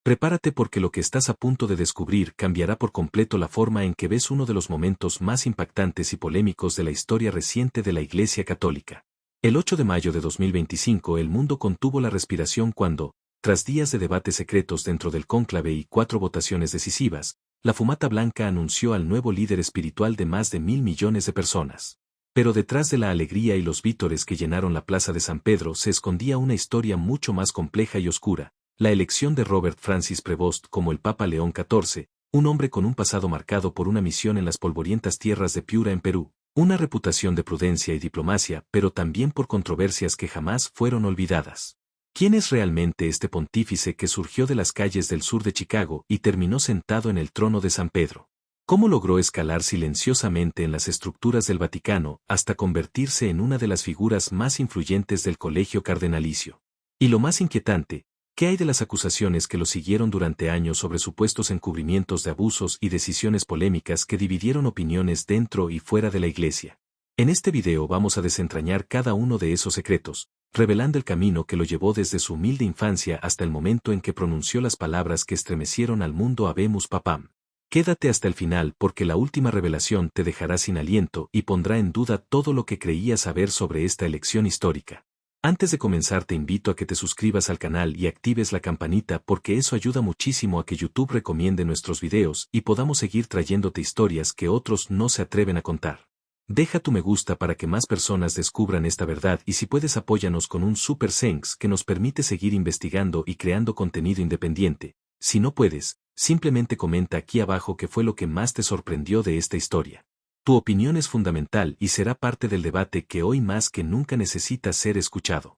Prepárate porque lo que estás a punto de descubrir cambiará por completo la forma en que ves uno de los momentos más impactantes y polémicos de la historia reciente de la Iglesia Católica. El 8 de mayo de 2025 el mundo contuvo la respiración cuando, tras días de debates secretos dentro del cónclave y 4 votaciones decisivas, la fumata blanca anunció al nuevo líder espiritual de más de 1.000 millones de personas. Pero detrás de la alegría y los vítores que llenaron la plaza de San Pedro se escondía una historia mucho más compleja y oscura. La elección de Robert Francis Prevost como el Papa León XIV, un hombre con un pasado marcado por una misión en las polvorientas tierras de Piura en Perú, una reputación de prudencia y diplomacia, pero también por controversias que jamás fueron olvidadas. ¿Quién es realmente este pontífice que surgió de las calles del sur de Chicago y terminó sentado en el trono de San Pedro? ¿Cómo logró escalar silenciosamente en las estructuras del Vaticano hasta convertirse en una de las figuras más influyentes del colegio cardenalicio? Y lo más inquietante, ¿qué hay de las acusaciones que lo siguieron durante años sobre supuestos encubrimientos de abusos y decisiones polémicas que dividieron opiniones dentro y fuera de la Iglesia? En este video vamos a desentrañar cada uno de esos secretos, revelando el camino que lo llevó desde su humilde infancia hasta el momento en que pronunció las palabras que estremecieron al mundo Habemus Papam. Quédate hasta el final porque la última revelación te dejará sin aliento y pondrá en duda todo lo que creías saber sobre esta elección histórica. Antes de comenzar te invito a que te suscribas al canal y actives la campanita porque eso ayuda muchísimo a que YouTube recomiende nuestros videos y podamos seguir trayéndote historias que otros no se atreven a contar. Deja tu me gusta para que más personas descubran esta verdad y si puedes apóyanos con un super thanks que nos permite seguir investigando y creando contenido independiente. Si no puedes, simplemente comenta aquí abajo qué fue lo que más te sorprendió de esta historia. Tu opinión es fundamental y será parte del debate que hoy más que nunca necesita ser escuchado.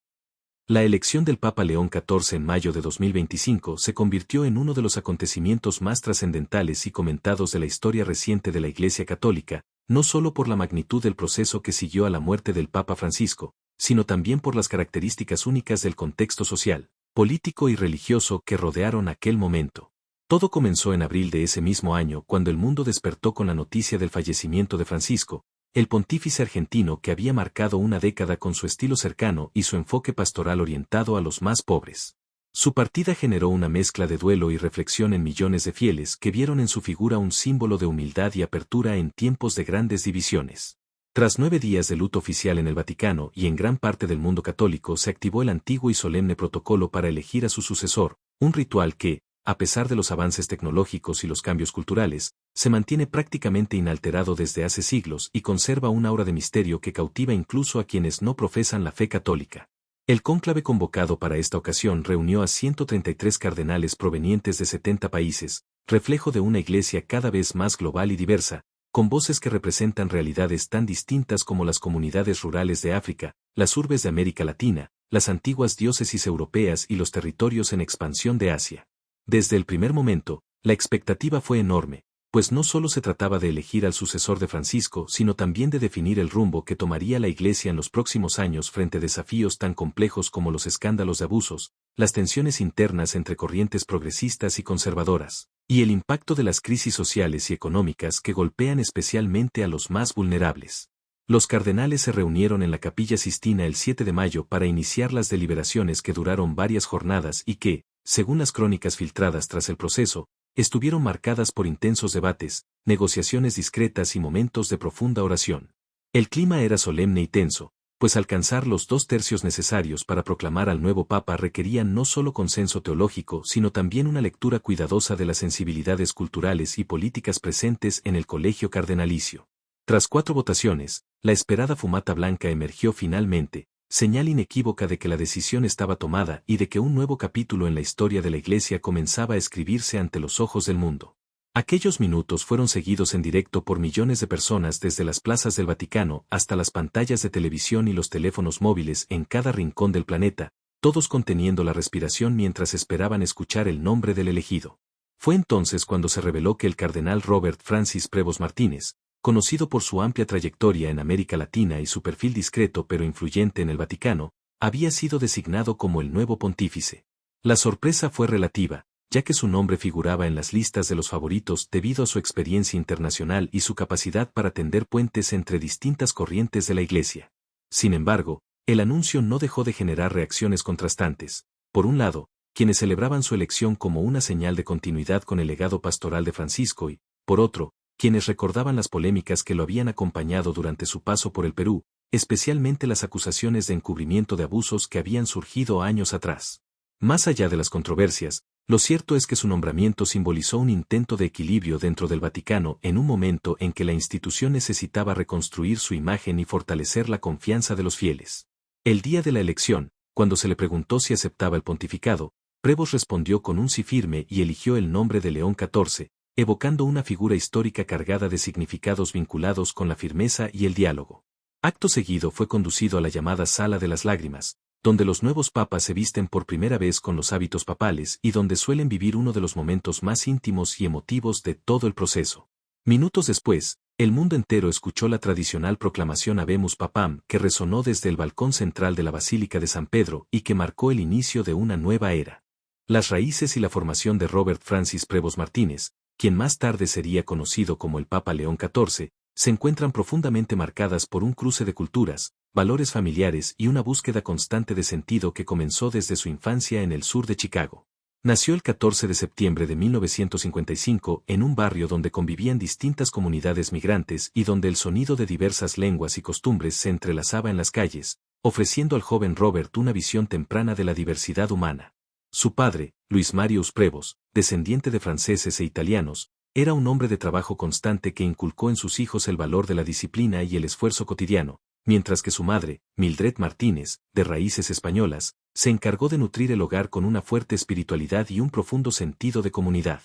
La elección del Papa León XIV en mayo de 2025 se convirtió en uno de los acontecimientos más trascendentales y comentados de la historia reciente de la Iglesia Católica, no solo por la magnitud del proceso que siguió a la muerte del Papa Francisco, sino también por las características únicas del contexto social, político y religioso que rodearon aquel momento. Todo comenzó en abril de ese mismo año cuando el mundo despertó con la noticia del fallecimiento de Francisco, el pontífice argentino que había marcado una década con su estilo cercano y su enfoque pastoral orientado a los más pobres. Su partida generó una mezcla de duelo y reflexión en millones de fieles que vieron en su figura un símbolo de humildad y apertura en tiempos de grandes divisiones. Tras 9 días de luto oficial en el Vaticano y en gran parte del mundo católico se activó el antiguo y solemne protocolo para elegir a su sucesor, un ritual que, a pesar de los avances tecnológicos y los cambios culturales, se mantiene prácticamente inalterado desde hace siglos y conserva un aura de misterio que cautiva incluso a quienes no profesan la fe católica. El cónclave convocado para esta ocasión reunió a 133 cardenales provenientes de 70 países, reflejo de una iglesia cada vez más global y diversa, con voces que representan realidades tan distintas como las comunidades rurales de África, las urbes de América Latina, las antiguas diócesis europeas y los territorios en expansión de Asia. Desde el primer momento, la expectativa fue enorme, pues no solo se trataba de elegir al sucesor de Francisco, sino también de definir el rumbo que tomaría la Iglesia en los próximos años frente a desafíos tan complejos como los escándalos de abusos, las tensiones internas entre corrientes progresistas y conservadoras, y el impacto de las crisis sociales y económicas que golpean especialmente a los más vulnerables. Los cardenales se reunieron en la Capilla Sistina el 7 de mayo para iniciar las deliberaciones que duraron varias jornadas y que, según las crónicas filtradas tras el proceso, estuvieron marcadas por intensos debates, negociaciones discretas y momentos de profunda oración. El clima era solemne y tenso, pues alcanzar los 2/3 necesarios para proclamar al nuevo Papa requería no solo consenso teológico sino también una lectura cuidadosa de las sensibilidades culturales y políticas presentes en el colegio cardenalicio. Tras 4 votaciones, la esperada fumata blanca emergió finalmente, señal inequívoca de que la decisión estaba tomada y de que un nuevo capítulo en la historia de la Iglesia comenzaba a escribirse ante los ojos del mundo. Aquellos minutos fueron seguidos en directo por millones de personas desde las plazas del Vaticano hasta las pantallas de televisión y los teléfonos móviles en cada rincón del planeta, todos conteniendo la respiración mientras esperaban escuchar el nombre del elegido. Fue entonces cuando se reveló que el cardenal Robert Francis Prevost Martínez, conocido por su amplia trayectoria en América Latina y su perfil discreto pero influyente en el Vaticano, había sido designado como el nuevo pontífice. La sorpresa fue relativa, ya que su nombre figuraba en las listas de los favoritos debido a su experiencia internacional y su capacidad para tender puentes entre distintas corrientes de la Iglesia. Sin embargo, el anuncio no dejó de generar reacciones contrastantes. Por un lado, quienes celebraban su elección como una señal de continuidad con el legado pastoral de Francisco y, por otro, quienes recordaban las polémicas que lo habían acompañado durante su paso por el Perú, especialmente las acusaciones de encubrimiento de abusos que habían surgido años atrás. Más allá de las controversias, lo cierto es que su nombramiento simbolizó un intento de equilibrio dentro del Vaticano en un momento en que la institución necesitaba reconstruir su imagen y fortalecer la confianza de los fieles. El día de la elección, cuando se le preguntó si aceptaba el pontificado, Prevost respondió con un sí firme y eligió el nombre de León XIV, evocando una figura histórica cargada de significados vinculados con la firmeza y el diálogo. Acto seguido fue conducido a la llamada Sala de las Lágrimas, donde los nuevos papas se visten por primera vez con los hábitos papales y donde suelen vivir uno de los momentos más íntimos y emotivos de todo el proceso. Minutos después, el mundo entero escuchó la tradicional proclamación Habemus Papam que resonó desde el balcón central de la Basílica de San Pedro y que marcó el inicio de una nueva era. Las raíces y la formación de Robert Francis Prevost Martínez, quien más tarde sería conocido como el Papa León XIV, se encuentran profundamente marcadas por un cruce de culturas, valores familiares y una búsqueda constante de sentido que comenzó desde su infancia en el sur de Chicago. Nació el 14 de septiembre de 1955 en un barrio donde convivían distintas comunidades migrantes y donde el sonido de diversas lenguas y costumbres se entrelazaba en las calles, ofreciendo al joven Robert una visión temprana de la diversidad humana. Su padre, Luis Marius Prevost, descendiente de franceses e italianos, era un hombre de trabajo constante que inculcó en sus hijos el valor de la disciplina y el esfuerzo cotidiano, mientras que su madre, Mildred Martínez, de raíces españolas, se encargó de nutrir el hogar con una fuerte espiritualidad y un profundo sentido de comunidad.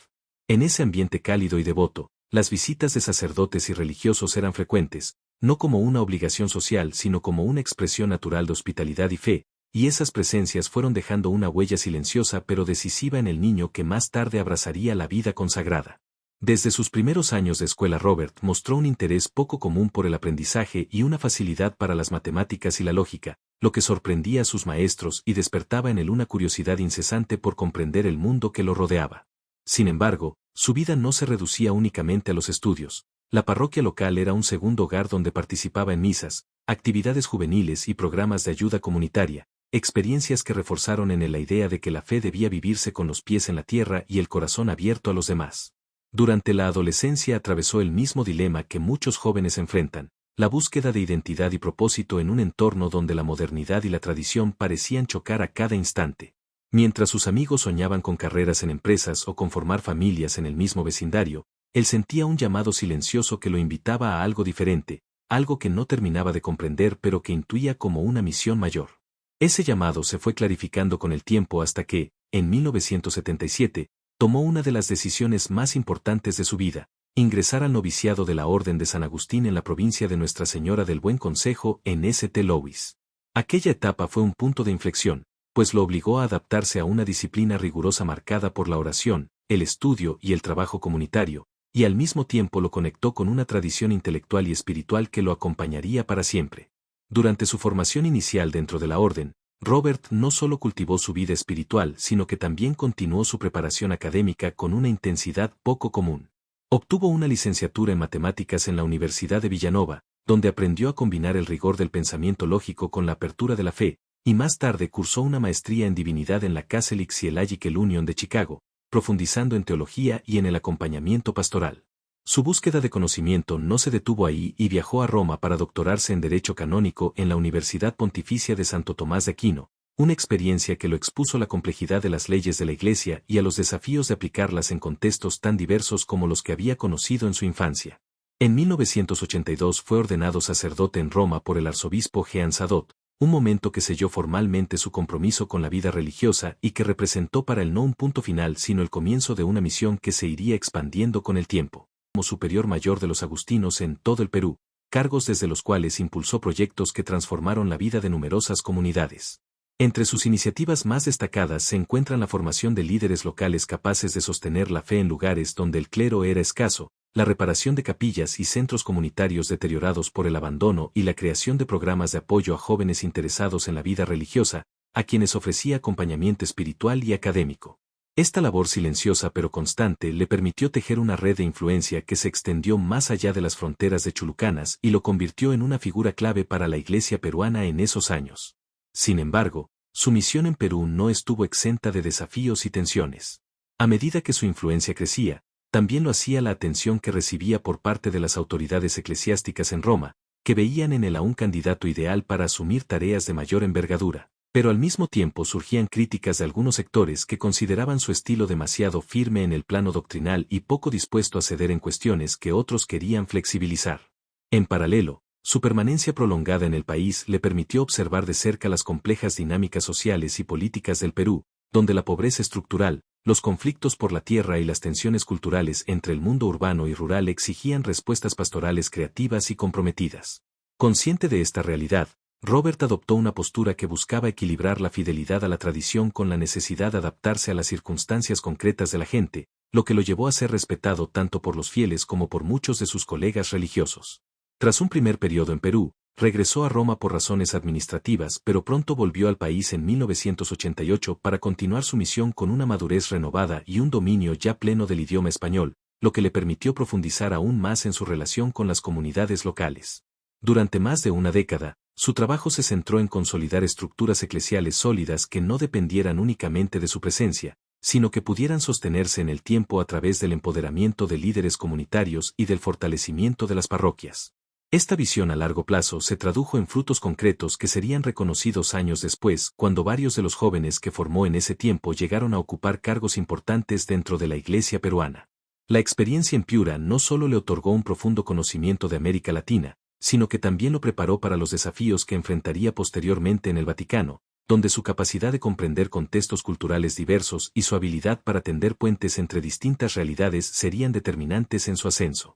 En ese ambiente cálido y devoto, las visitas de sacerdotes y religiosos eran frecuentes, no como una obligación social sino como una expresión natural de hospitalidad y fe, y esas presencias fueron dejando una huella silenciosa pero decisiva en el niño que más tarde abrazaría la vida consagrada. Desde sus primeros años de escuela Robert mostró un interés poco común por el aprendizaje y una facilidad para las matemáticas y la lógica, lo que sorprendía a sus maestros y despertaba en él una curiosidad incesante por comprender el mundo que lo rodeaba. Sin embargo, su vida no se reducía únicamente a los estudios. La parroquia local era un segundo hogar donde participaba en misas, actividades juveniles y programas de ayuda comunitaria, experiencias que reforzaron en él la idea de que la fe debía vivirse con los pies en la tierra y el corazón abierto a los demás. Durante la adolescencia atravesó el mismo dilema que muchos jóvenes enfrentan, la búsqueda de identidad y propósito en un entorno donde la modernidad y la tradición parecían chocar a cada instante. Mientras sus amigos soñaban con carreras en empresas o con formar familias en el mismo vecindario, él sentía un llamado silencioso que lo invitaba a algo diferente, algo que no terminaba de comprender pero que intuía como una misión mayor. Ese llamado se fue clarificando con el tiempo hasta que, en 1977, tomó una de las decisiones más importantes de su vida, ingresar al noviciado de la Orden de San Agustín en la provincia de Nuestra Señora del Buen Consejo en St. Louis. Aquella etapa fue un punto de inflexión, pues lo obligó a adaptarse a una disciplina rigurosa marcada por la oración, el estudio y el trabajo comunitario, y al mismo tiempo lo conectó con una tradición intelectual y espiritual que lo acompañaría para siempre. Durante su formación inicial dentro de la Orden, Robert no solo cultivó su vida espiritual sino que también continuó su preparación académica con una intensidad poco común. Obtuvo una licenciatura en matemáticas en la Universidad de Villanova, donde aprendió a combinar el rigor del pensamiento lógico con la apertura de la fe, y más tarde cursó una maestría en divinidad en la Catholic Theological Union de Chicago, profundizando en teología y en el acompañamiento pastoral. Su búsqueda de conocimiento no se detuvo ahí y viajó a Roma para doctorarse en Derecho Canónico en la Universidad Pontificia de Santo Tomás de Aquino, una experiencia que lo expuso a la complejidad de las leyes de la Iglesia y a los desafíos de aplicarlas en contextos tan diversos como los que había conocido en su infancia. En 1982 fue ordenado sacerdote en Roma por el arzobispo Jean Sadot, un momento que selló formalmente su compromiso con la vida religiosa y que representó para él no un punto final sino el comienzo de una misión que se iría expandiendo con el tiempo. Como superior mayor de los agustinos en todo el Perú, cargos desde los cuales impulsó proyectos que transformaron la vida de numerosas comunidades. Entre sus iniciativas más destacadas se encuentran la formación de líderes locales capaces de sostener la fe en lugares donde el clero era escaso, la reparación de capillas y centros comunitarios deteriorados por el abandono y la creación de programas de apoyo a jóvenes interesados en la vida religiosa, a quienes ofrecía acompañamiento espiritual y académico. Esta labor silenciosa pero constante le permitió tejer una red de influencia que se extendió más allá de las fronteras de Chulucanas y lo convirtió en una figura clave para la Iglesia peruana en esos años. Sin embargo, su misión en Perú no estuvo exenta de desafíos y tensiones. A medida que su influencia crecía, también lo hacía la atención que recibía por parte de las autoridades eclesiásticas en Roma, que veían en él a un candidato ideal para asumir tareas de mayor envergadura. Pero al mismo tiempo surgían críticas de algunos sectores que consideraban su estilo demasiado firme en el plano doctrinal y poco dispuesto a ceder en cuestiones que otros querían flexibilizar. En paralelo, su permanencia prolongada en el país le permitió observar de cerca las complejas dinámicas sociales y políticas del Perú, donde la pobreza estructural, los conflictos por la tierra y las tensiones culturales entre el mundo urbano y rural exigían respuestas pastorales creativas y comprometidas. Consciente de esta realidad, Robert adoptó una postura que buscaba equilibrar la fidelidad a la tradición con la necesidad de adaptarse a las circunstancias concretas de la gente, lo que lo llevó a ser respetado tanto por los fieles como por muchos de sus colegas religiosos. Tras un primer periodo en Perú, regresó a Roma por razones administrativas, pero pronto volvió al país en 1988 para continuar su misión con una madurez renovada y un dominio ya pleno del idioma español, lo que le permitió profundizar aún más en su relación con las comunidades locales. Durante más de una década, su trabajo se centró en consolidar estructuras eclesiales sólidas que no dependieran únicamente de su presencia, sino que pudieran sostenerse en el tiempo a través del empoderamiento de líderes comunitarios y del fortalecimiento de las parroquias. Esta visión a largo plazo se tradujo en frutos concretos que serían reconocidos años después, cuando varios de los jóvenes que formó en ese tiempo llegaron a ocupar cargos importantes dentro de la Iglesia peruana. La experiencia en Piura no solo le otorgó un profundo conocimiento de América Latina, sino que también lo preparó para los desafíos que enfrentaría posteriormente en el Vaticano, donde su capacidad de comprender contextos culturales diversos y su habilidad para tender puentes entre distintas realidades serían determinantes en su ascenso.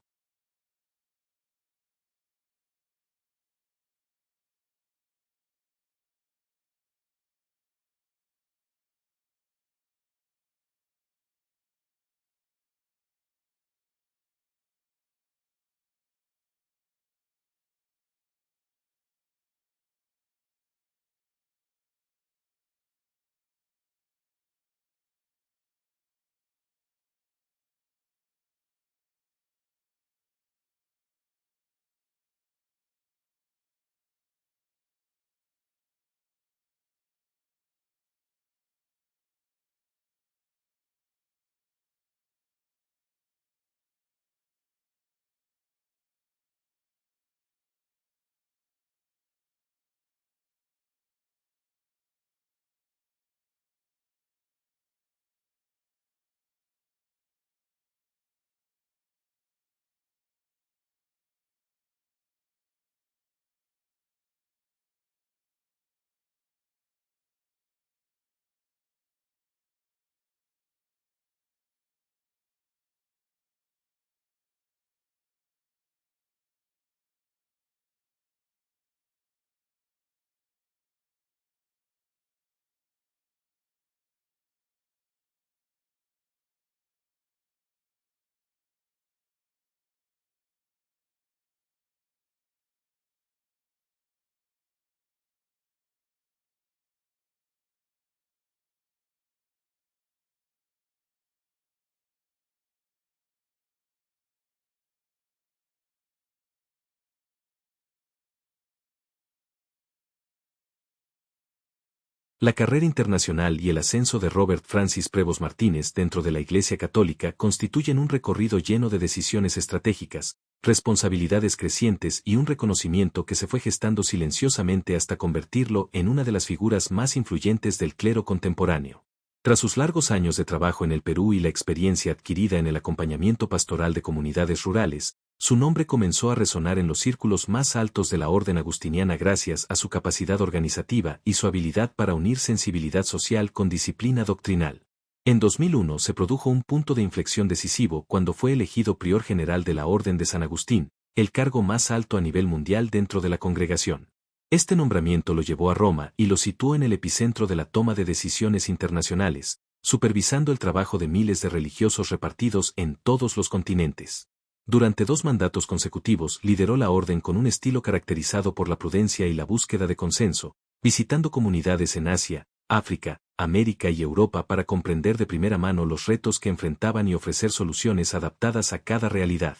La carrera internacional y el ascenso de Robert Francis Prevost Martínez dentro de la Iglesia Católica constituyen un recorrido lleno de decisiones estratégicas, responsabilidades crecientes y un reconocimiento que se fue gestando silenciosamente hasta convertirlo en una de las figuras más influyentes del clero contemporáneo. Tras sus largos años de trabajo en el Perú y la experiencia adquirida en el acompañamiento pastoral de comunidades rurales, su nombre comenzó a resonar en los círculos más altos de la orden agustiniana gracias a su capacidad organizativa y su habilidad para unir sensibilidad social con disciplina doctrinal. En 2001 se produjo un punto de inflexión decisivo cuando fue elegido prior general de la Orden de San Agustín, el cargo más alto a nivel mundial dentro de la congregación. Este nombramiento lo llevó a Roma y lo situó en el epicentro de la toma de decisiones internacionales, supervisando el trabajo de miles de religiosos repartidos en todos los continentes. Durante 2 mandatos consecutivos lideró la orden con un estilo caracterizado por la prudencia y la búsqueda de consenso, visitando comunidades en Asia, África, América y Europa para comprender de primera mano los retos que enfrentaban y ofrecer soluciones adaptadas a cada realidad.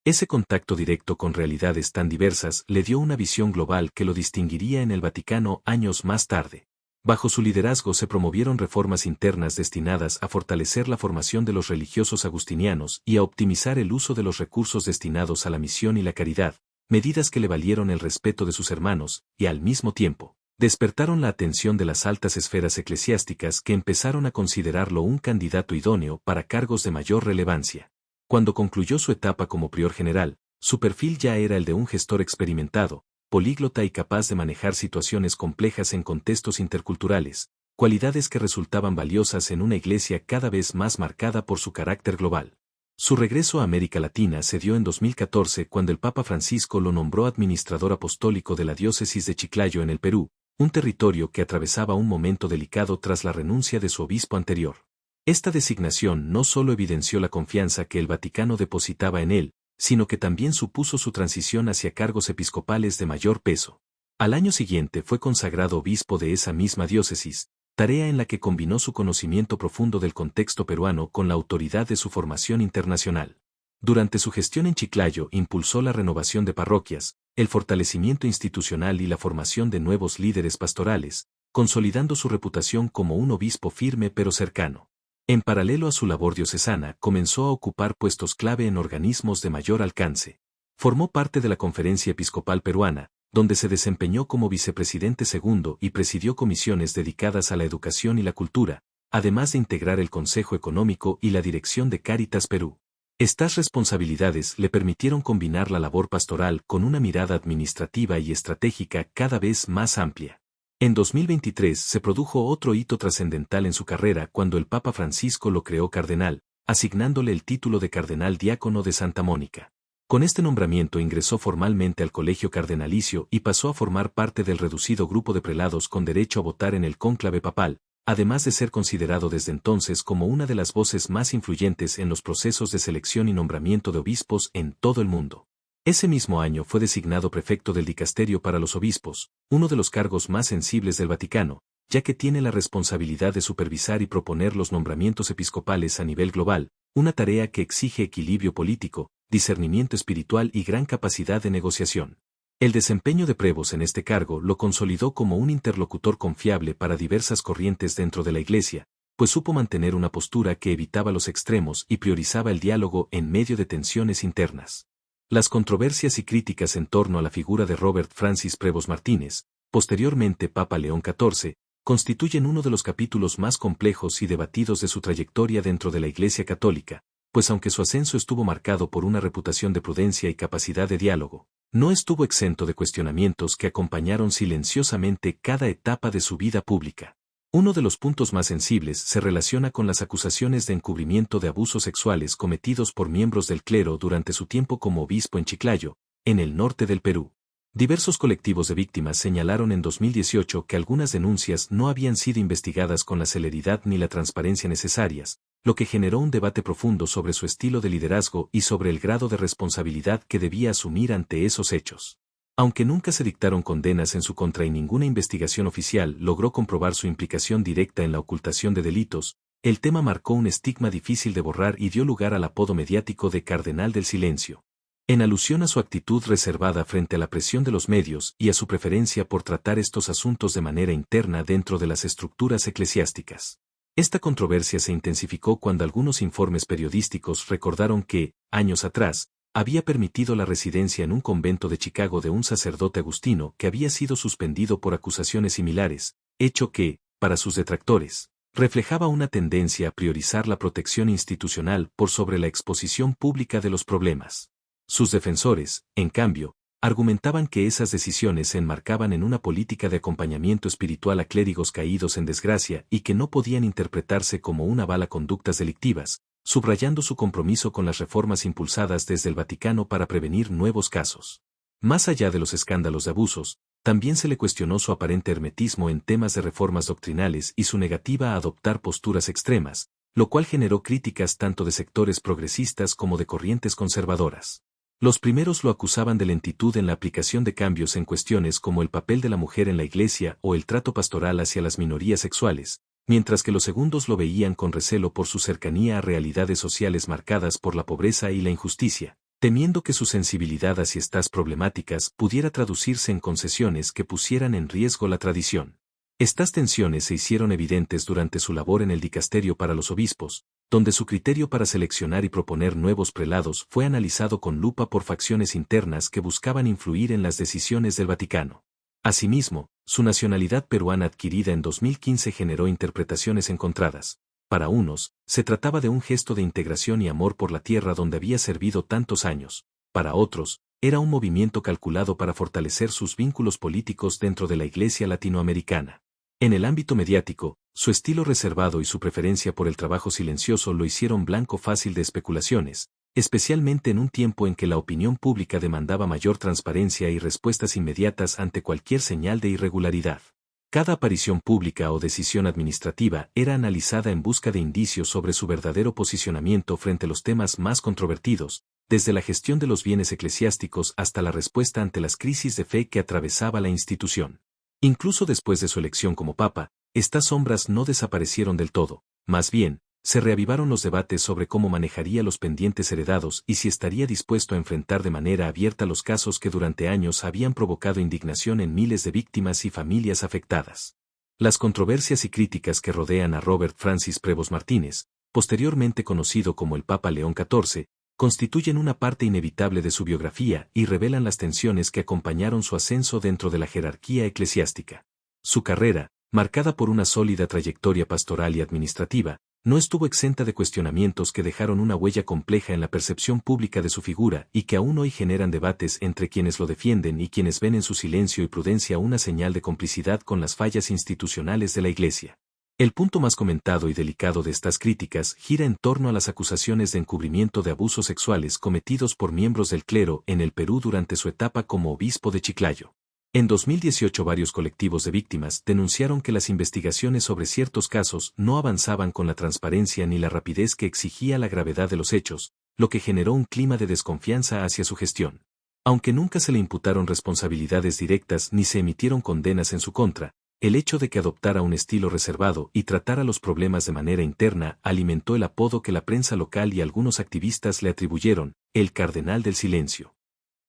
Ese contacto directo con realidades tan diversas le dio una visión global que lo distinguiría en el Vaticano años más tarde. Bajo su liderazgo se promovieron reformas internas destinadas a fortalecer la formación de los religiosos agustinianos y a optimizar el uso de los recursos destinados a la misión y la caridad, medidas que le valieron el respeto de sus hermanos, y al mismo tiempo, despertaron la atención de las altas esferas eclesiásticas que empezaron a considerarlo un candidato idóneo para cargos de mayor relevancia. Cuando concluyó su etapa como prior general, su perfil ya era el de un gestor experimentado, políglota y capaz de manejar situaciones complejas en contextos interculturales, cualidades que resultaban valiosas en una iglesia cada vez más marcada por su carácter global. Su regreso a América Latina se dio en 2014 cuando el Papa Francisco lo nombró administrador apostólico de la diócesis de Chiclayo en el Perú, un territorio que atravesaba un momento delicado tras la renuncia de su obispo anterior. Esta designación no solo evidenció la confianza que el Vaticano depositaba en él, sino que también supuso su transición hacia cargos episcopales de mayor peso. Al año siguiente fue consagrado obispo de esa misma diócesis, tarea en la que combinó su conocimiento profundo del contexto peruano con la autoridad de su formación internacional. Durante su gestión en Chiclayo impulsó la renovación de parroquias, el fortalecimiento institucional y la formación de nuevos líderes pastorales, consolidando su reputación como un obispo firme pero cercano. En paralelo a su labor diocesana, comenzó a ocupar puestos clave en organismos de mayor alcance. Formó parte de la Conferencia Episcopal Peruana, donde se desempeñó como vicepresidente segundo y presidió comisiones dedicadas a la educación y la cultura, además de integrar el Consejo Económico y la dirección de Cáritas Perú. Estas responsabilidades le permitieron combinar la labor pastoral con una mirada administrativa y estratégica cada vez más amplia. En 2023 se produjo otro hito trascendental en su carrera cuando el Papa Francisco lo creó cardenal, asignándole el título de cardenal diácono de Santa Mónica. Con este nombramiento ingresó formalmente al colegio cardenalicio y pasó a formar parte del reducido grupo de prelados con derecho a votar en el cónclave papal, además de ser considerado desde entonces como una de las voces más influyentes en los procesos de selección y nombramiento de obispos en todo el mundo. Ese mismo año fue designado prefecto del Dicasterio para los Obispos, uno de los cargos más sensibles del Vaticano, ya que tiene la responsabilidad de supervisar y proponer los nombramientos episcopales a nivel global, una tarea que exige equilibrio político, discernimiento espiritual y gran capacidad de negociación. El desempeño de Prevost en este cargo lo consolidó como un interlocutor confiable para diversas corrientes dentro de la Iglesia, pues supo mantener una postura que evitaba los extremos y priorizaba el diálogo en medio de tensiones internas. Las controversias y críticas en torno a la figura de Robert Francis Prevost Martínez, posteriormente Papa León XIV, constituyen uno de los capítulos más complejos y debatidos de su trayectoria dentro de la Iglesia Católica, pues aunque su ascenso estuvo marcado por una reputación de prudencia y capacidad de diálogo, no estuvo exento de cuestionamientos que acompañaron silenciosamente cada etapa de su vida pública. Uno de los puntos más sensibles se relaciona con las acusaciones de encubrimiento de abusos sexuales cometidos por miembros del clero durante su tiempo como obispo en Chiclayo, en el norte del Perú. Diversos colectivos de víctimas señalaron en 2018 que algunas denuncias no habían sido investigadas con la celeridad ni la transparencia necesarias, lo que generó un debate profundo sobre su estilo de liderazgo y sobre el grado de responsabilidad que debía asumir ante esos hechos. Aunque nunca se dictaron condenas en su contra y ninguna investigación oficial logró comprobar su implicación directa en la ocultación de delitos, el tema marcó un estigma difícil de borrar y dio lugar al apodo mediático de Cardenal del Silencio, en alusión a su actitud reservada frente a la presión de los medios y a su preferencia por tratar estos asuntos de manera interna dentro de las estructuras eclesiásticas. Esta controversia se intensificó cuando algunos informes periodísticos recordaron que, años atrás, había permitido la residencia en un convento de Chicago de un sacerdote agustino que había sido suspendido por acusaciones similares, hecho que, para sus detractores, reflejaba una tendencia a priorizar la protección institucional por sobre la exposición pública de los problemas. Sus defensores, en cambio, argumentaban que esas decisiones se enmarcaban en una política de acompañamiento espiritual a clérigos caídos en desgracia y que no podían interpretarse como un aval a conductas delictivas, subrayando su compromiso con las reformas impulsadas desde el Vaticano para prevenir nuevos casos. Más allá de los escándalos de abusos, también se le cuestionó su aparente hermetismo en temas de reformas doctrinales y su negativa a adoptar posturas extremas, lo cual generó críticas tanto de sectores progresistas como de corrientes conservadoras. Los primeros lo acusaban de lentitud en la aplicación de cambios en cuestiones como el papel de la mujer en la Iglesia o el trato pastoral hacia las minorías sexuales, mientras que los segundos lo veían con recelo por su cercanía a realidades sociales marcadas por la pobreza y la injusticia, temiendo que su sensibilidad hacia estas problemáticas pudiera traducirse en concesiones que pusieran en riesgo la tradición. Estas tensiones se hicieron evidentes durante su labor en el dicasterio para los obispos, donde su criterio para seleccionar y proponer nuevos prelados fue analizado con lupa por facciones internas que buscaban influir en las decisiones del Vaticano. Asimismo, su nacionalidad peruana adquirida en 2015 generó interpretaciones encontradas. Para unos, se trataba de un gesto de integración y amor por la tierra donde había servido tantos años. Para otros, era un movimiento calculado para fortalecer sus vínculos políticos dentro de la Iglesia latinoamericana. En el ámbito mediático, su estilo reservado y su preferencia por el trabajo silencioso lo hicieron blanco fácil de especulaciones, especialmente en un tiempo en que la opinión pública demandaba mayor transparencia y respuestas inmediatas ante cualquier señal de irregularidad. Cada aparición pública o decisión administrativa era analizada en busca de indicios sobre su verdadero posicionamiento frente a los temas más controvertidos, desde la gestión de los bienes eclesiásticos hasta la respuesta ante las crisis de fe que atravesaba la institución. Incluso después de su elección como papa, estas sombras no desaparecieron del todo, más bien, se reavivaron los debates sobre cómo manejaría los pendientes heredados y si estaría dispuesto a enfrentar de manera abierta los casos que durante años habían provocado indignación en miles de víctimas y familias afectadas. Las controversias y críticas que rodean a Robert Francis Prevost Martínez, posteriormente conocido como el Papa León XIV, constituyen una parte inevitable de su biografía y revelan las tensiones que acompañaron su ascenso dentro de la jerarquía eclesiástica. Su carrera, marcada por una sólida trayectoria pastoral y administrativa, no estuvo exenta de cuestionamientos que dejaron una huella compleja en la percepción pública de su figura y que aún hoy generan debates entre quienes lo defienden y quienes ven en su silencio y prudencia una señal de complicidad con las fallas institucionales de la Iglesia. El punto más comentado y delicado de estas críticas gira en torno a las acusaciones de encubrimiento de abusos sexuales cometidos por miembros del clero en el Perú durante su etapa como obispo de Chiclayo. En 2018 varios colectivos de víctimas denunciaron que las investigaciones sobre ciertos casos no avanzaban con la transparencia ni la rapidez que exigía la gravedad de los hechos, lo que generó un clima de desconfianza hacia su gestión. Aunque nunca se le imputaron responsabilidades directas ni se emitieron condenas en su contra, el hecho de que adoptara un estilo reservado y tratara los problemas de manera interna alimentó el apodo que la prensa local y algunos activistas le atribuyeron, el Cardenal del Silencio.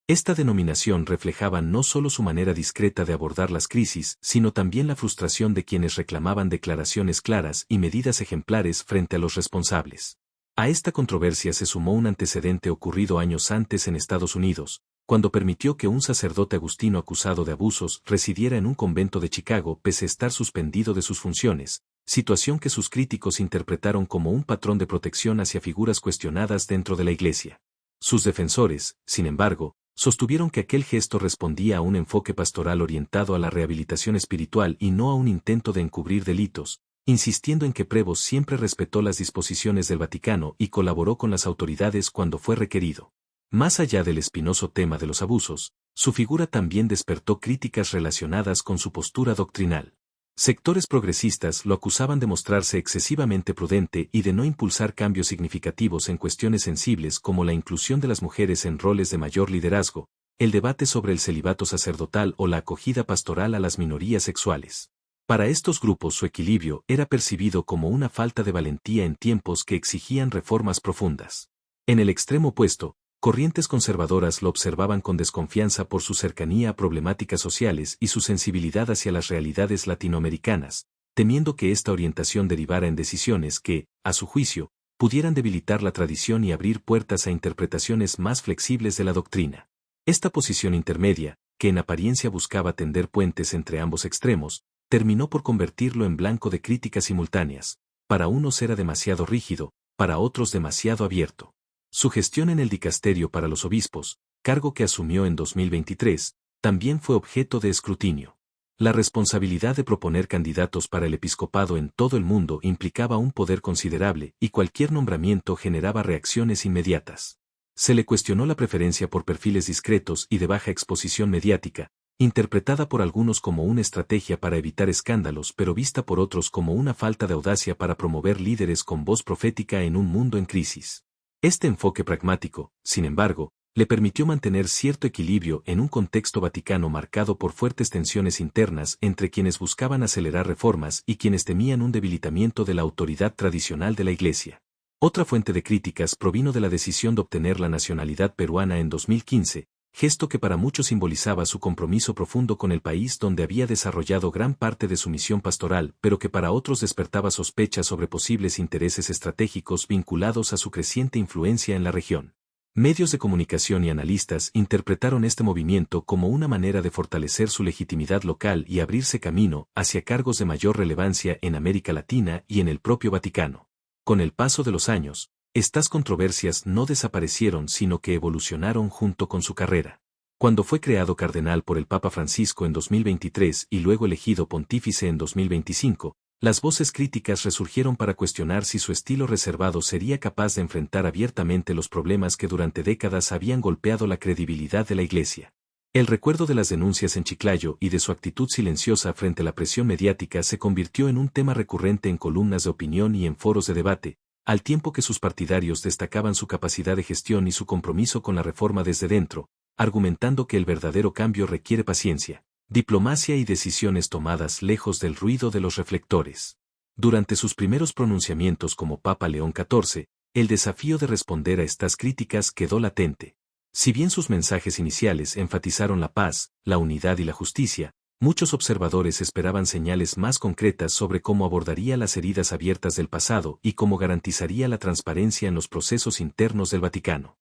Esta denominación reflejaba no solo su manera discreta de abordar las crisis, sino también la frustración de quienes reclamaban declaraciones claras y medidas ejemplares frente a los responsables. A esta controversia se sumó un antecedente ocurrido años antes en Estados Unidos, cuando permitió que un sacerdote agustino acusado de abusos residiera en un convento de Chicago pese a estar suspendido de sus funciones, situación que sus críticos interpretaron como un patrón de protección hacia figuras cuestionadas dentro de la Iglesia. Sus defensores, sin embargo, sostuvieron que aquel gesto respondía a un enfoque pastoral orientado a la rehabilitación espiritual y no a un intento de encubrir delitos, insistiendo en que Prevost siempre respetó las disposiciones del Vaticano y colaboró con las autoridades cuando fue requerido. Más allá del espinoso tema de los abusos, su figura también despertó críticas relacionadas con su postura doctrinal. Sectores progresistas lo acusaban de mostrarse excesivamente prudente y de no impulsar cambios significativos en cuestiones sensibles como la inclusión de las mujeres en roles de mayor liderazgo, el debate sobre el celibato sacerdotal o la acogida pastoral a las minorías sexuales. Para estos grupos su equilibrio era percibido como una falta de valentía en tiempos que exigían reformas profundas. En el extremo opuesto, corrientes conservadoras lo observaban con desconfianza por su cercanía a problemáticas sociales y su sensibilidad hacia las realidades latinoamericanas, temiendo que esta orientación derivara en decisiones que, a su juicio, pudieran debilitar la tradición y abrir puertas a interpretaciones más flexibles de la doctrina. Esta posición intermedia, que en apariencia buscaba tender puentes entre ambos extremos, terminó por convertirlo en blanco de críticas simultáneas. Para unos era demasiado rígido, para otros demasiado abierto. Su gestión en el dicasterio para los obispos, cargo que asumió en 2023, también fue objeto de escrutinio. La responsabilidad de proponer candidatos para el episcopado en todo el mundo implicaba un poder considerable y cualquier nombramiento generaba reacciones inmediatas. Se le cuestionó la preferencia por perfiles discretos y de baja exposición mediática, interpretada por algunos como una estrategia para evitar escándalos pero vista por otros como una falta de audacia para promover líderes con voz profética en un mundo en crisis. Este enfoque pragmático, sin embargo, le permitió mantener cierto equilibrio en un contexto vaticano marcado por fuertes tensiones internas entre quienes buscaban acelerar reformas y quienes temían un debilitamiento de la autoridad tradicional de la Iglesia. Otra fuente de críticas provino de la decisión de obtener la nacionalidad peruana en 2015, gesto que para muchos simbolizaba su compromiso profundo con el país donde había desarrollado gran parte de su misión pastoral, pero que para otros despertaba sospechas sobre posibles intereses estratégicos vinculados a su creciente influencia en la región. Medios de comunicación y analistas interpretaron este movimiento como una manera de fortalecer su legitimidad local y abrirse camino hacia cargos de mayor relevancia en América Latina y en el propio Vaticano. Con el paso de los años, estas controversias no desaparecieron sino que evolucionaron junto con su carrera. Cuando fue creado cardenal por el Papa Francisco en 2023 y luego elegido pontífice en 2025, las voces críticas resurgieron para cuestionar si su estilo reservado sería capaz de enfrentar abiertamente los problemas que durante décadas habían golpeado la credibilidad de la Iglesia. El recuerdo de las denuncias en Chiclayo y de su actitud silenciosa frente a la presión mediática se convirtió en un tema recurrente en columnas de opinión y en foros de debate, al tiempo que sus partidarios destacaban su capacidad de gestión y su compromiso con la reforma desde dentro, argumentando que el verdadero cambio requiere paciencia, diplomacia y decisiones tomadas lejos del ruido de los reflectores. Durante sus primeros pronunciamientos como Papa León XIV, el desafío de responder a estas críticas quedó latente. Si bien sus mensajes iniciales enfatizaron la paz, la unidad y la justicia, muchos observadores esperaban señales más concretas sobre cómo abordaría las heridas abiertas del pasado y cómo garantizaría la transparencia en los procesos internos del Vaticano.